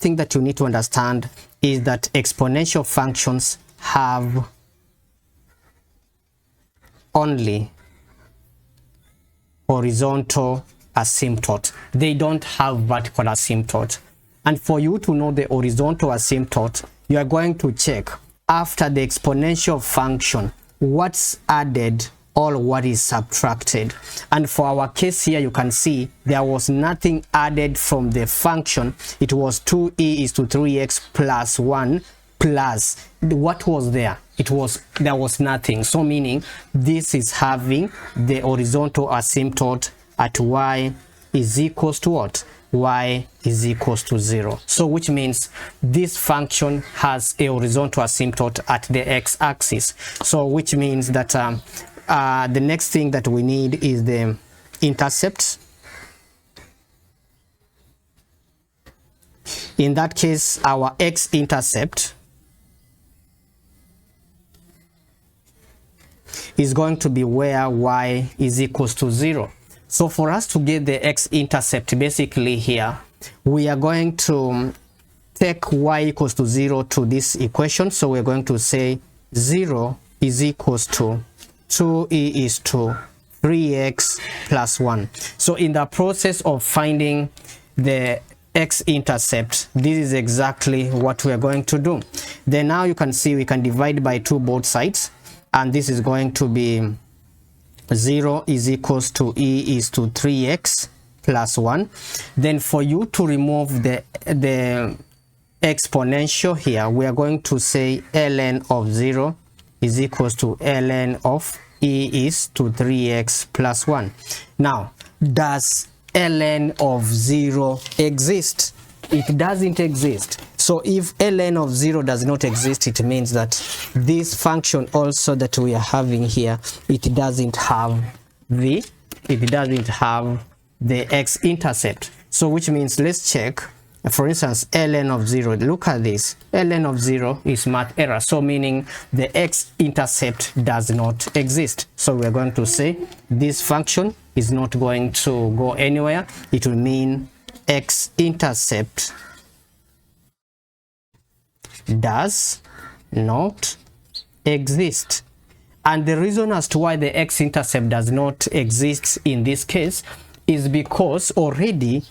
thing that you need to understand is that exponential functions have only horizontal asymptote. They don't have vertical asymptote. And for you to know the horizontal asymptote, you are going to check after the exponential function what's added or what is subtracted. And for our case here, you can see there was nothing added from the function. It was 2e is to 3x plus 1 plus what was there? There was nothing. So meaning this is having the horizontal asymptote at y is equals to what? Y is equals to 0. So which means this function has a horizontal asymptote at the x-axis. So which means that the next thing that we need is the intercept. In that case, our x-intercept is going to be where y is equals to 0. So for us to get the x-intercept, basically here, we are going to take y equals to 0 to this equation. So we're going to say 0 is equals to 2e is to 3x plus 1. So in the process of finding the x-intercept, this is exactly what we are going to do. Then now you can see we can divide by 2 both sides, and this is going to be 0 is equals to e is to 3x plus 1. Then for you to remove the exponential here, we are going to say ln of 0 is equals to ln of e is to 3x plus 1. Now, does ln of 0 exist? It doesn't exist. So if ln of 0 does not exist, it means that this function also that we are having here, it doesn't have the x-intercept. So which means let's check. For instance, ln of 0, look at this. ln of 0 is math error. So meaning the x-intercept does not exist. So we're going to say this function is not going to go anywhere. It will mean x-intercept does not exist. And the reason as to why the x-intercept does not exist in this case is because already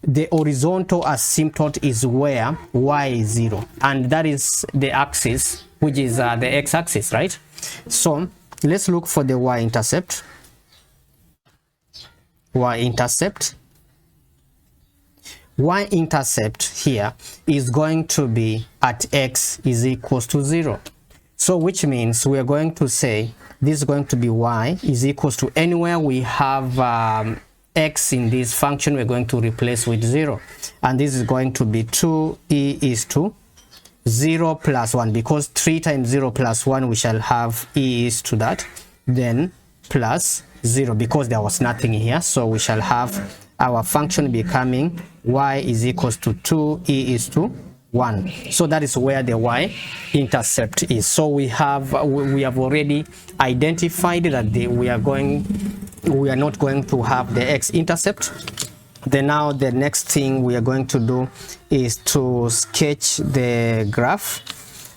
the horizontal asymptote is where y is 0, and that is the axis, which is the x-axis, right? So let's look for the y-intercept. Y-intercept here is going to be at x is equals to 0. So which means we are going to say this is going to be y is equals to anywhere we have x in this function, we're going to replace with 0. And this is going to be 2e is to 0 plus 1, because 3 times 0 plus 1 we shall have e is to that, then plus 0 because there was nothing here. So we shall have our function becoming y is equals to 2e is to 1. So that is where the y-intercept is. So we have already identified that we are not going to have the x-intercept. Then now the next thing we are going to do is to sketch the graph,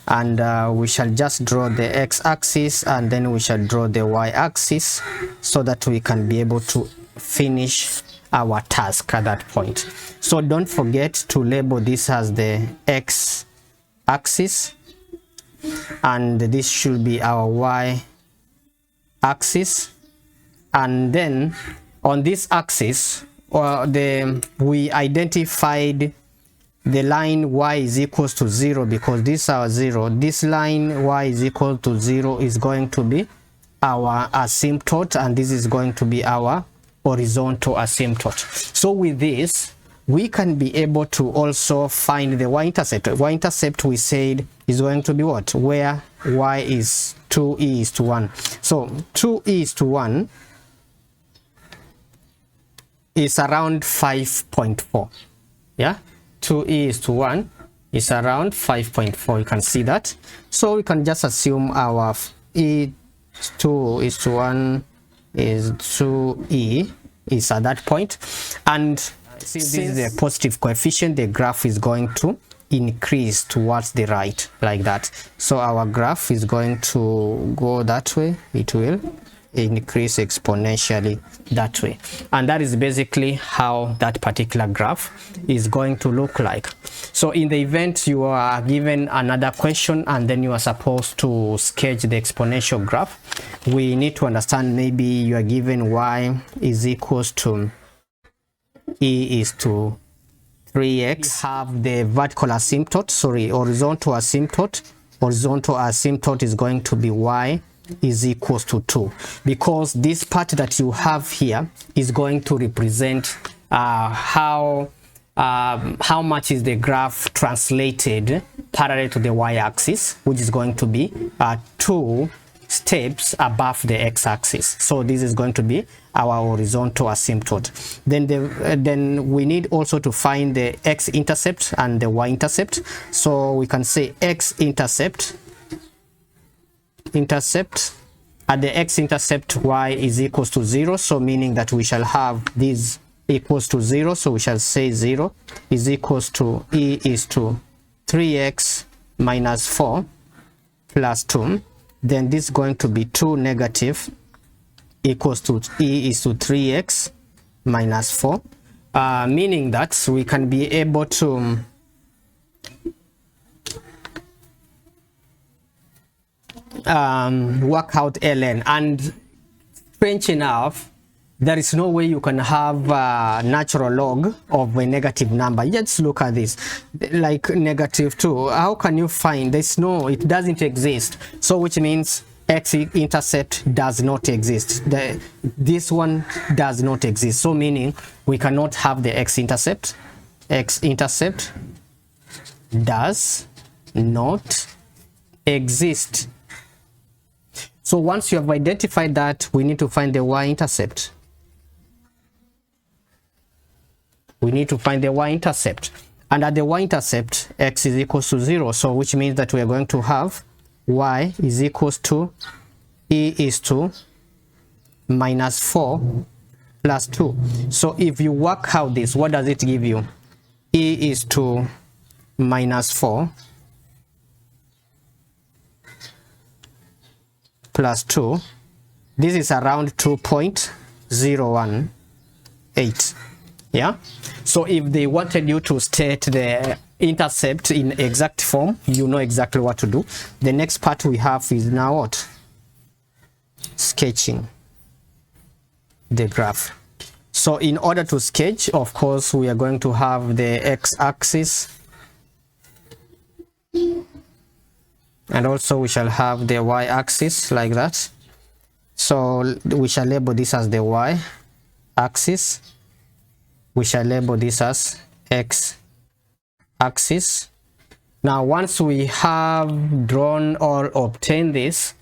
and we shall just draw the x-axis and then we shall draw the y-axis so that we can be able to finish our task at that point. So don't forget to label this as the x-axis, and this should be our y-axis. And then on this axis, we identified the line y is equals to 0 because this is our 0. This line y is equal to 0 is going to be our asymptote, and this is going to be our horizontal asymptote. So with this, we can be able to also find the y-intercept. Y-intercept we said is going to be what? Where y is 2e is to 1. So 2e is to 1 is around 5.4. Yeah, 2e is to 1 is around 5.4. You can see that. So we can just assume our e2 is to 1 is 2e is at that point, and Since this is a positive coefficient, the graph is going to increase towards the right, like that. So our graph is going to go that way. It will increase exponentially that way, and that is basically how that particular graph is going to look like. So in the event you are given another question and then you are supposed to sketch the exponential graph, we need to understand, maybe you are given y is equals to e is to 3x. We have the vertical asymptote, sorry, horizontal asymptote. Horizontal asymptote is going to be y is equals to 2, because this part that you have here is going to represent how much is the graph translated parallel to the y-axis, which is going to be 2 steps above the x-axis. So this is going to be our horizontal asymptote. Then we need also to find the x-intercept and the y-intercept. So we can say x-intercept at the x-intercept y is equals to 0, so meaning that we shall have this equals to 0, so we shall say 0 is equals to e is to 3x minus 4 plus 2. Then this is going to be 2 negative equals to e is to 3x minus 4, meaning that we can be able to work out ln. And strange enough, there is no way you can have a natural log of a negative number. Let's look at this, like negative 2. How can you find? There's no, it doesn't exist. So which means x-intercept does not exist. This one does not exist, so meaning we cannot have the x-intercept. X-intercept does not exist. So once you have identified that, we need to find the y-intercept. We need to find the y-intercept, and at the y-intercept, x is equals to 0, so which means that we are going to have y is equals to e is to minus 4 plus 2. So if you work out this, what does it give you? E is to minus 4 plus 2. This is around 2.018. Yeah, so if they wanted you to state the intercept in exact form, you know exactly what to do. The next part we have is now what? Sketching the graph. So in order to sketch, of course, we are going to have the x-axis, and also we shall have the y-axis, like that. So we shall label this as the y-axis. We shall label this as x-axis. Now once we have drawn or obtained this,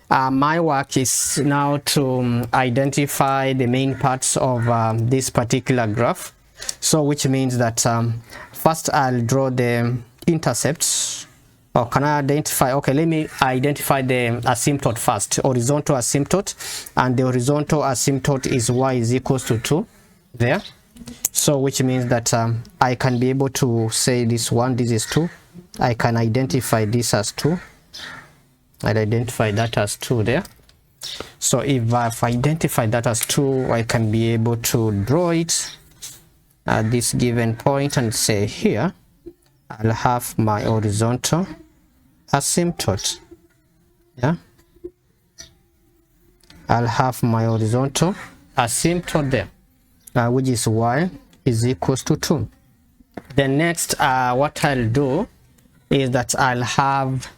my work is now to identify the main parts of this particular graph. So which means that first I'll draw the intercepts. Or can I identify? Okay, let me identify the asymptote first, horizontal asymptote, and the horizontal asymptote is y is equals to 2 there. So which means that I can be able to say this one, this is 2. I can identify this as 2. I'll identify that as 2 there. So if I've identified that as 2, I can be able to draw it at this given point and say here I'll have my horizontal asymptote. Yeah, I'll have my horizontal asymptote there, which is y is equals to 2. Then next, what I'll do is that I'll have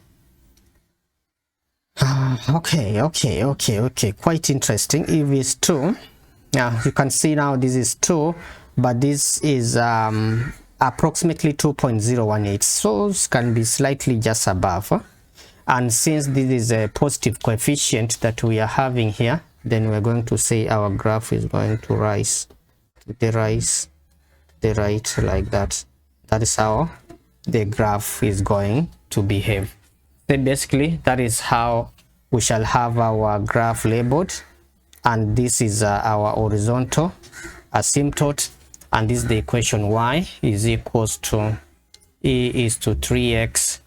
okay, quite interesting. If it's 2, yeah, you can see now this is 2, but this is approximately 2.018, so it can be slightly just above. And since this is a positive coefficient that we are having here, then we're going to say our graph is going to rise to the right like that. That is how the graph is going to behave. So basically that is how we shall have our graph labeled, and this is our horizontal asymptote, and this is the equation y is equals to e is to 3x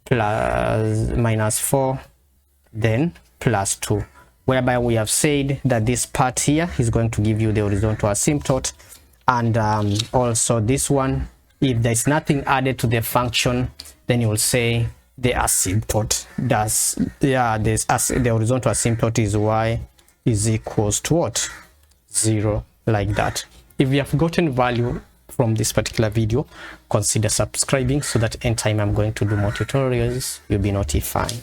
plus minus 4 then plus 2, whereby we have said that this part here is going to give you the horizontal asymptote, and also this one, if there's nothing added to the function, then you will say the asymptote does, the horizontal asymptote is y is equals to what? 0, like that. If you have gotten value from this particular video, consider subscribing so that anytime I'm going to do more tutorials, you'll be notified.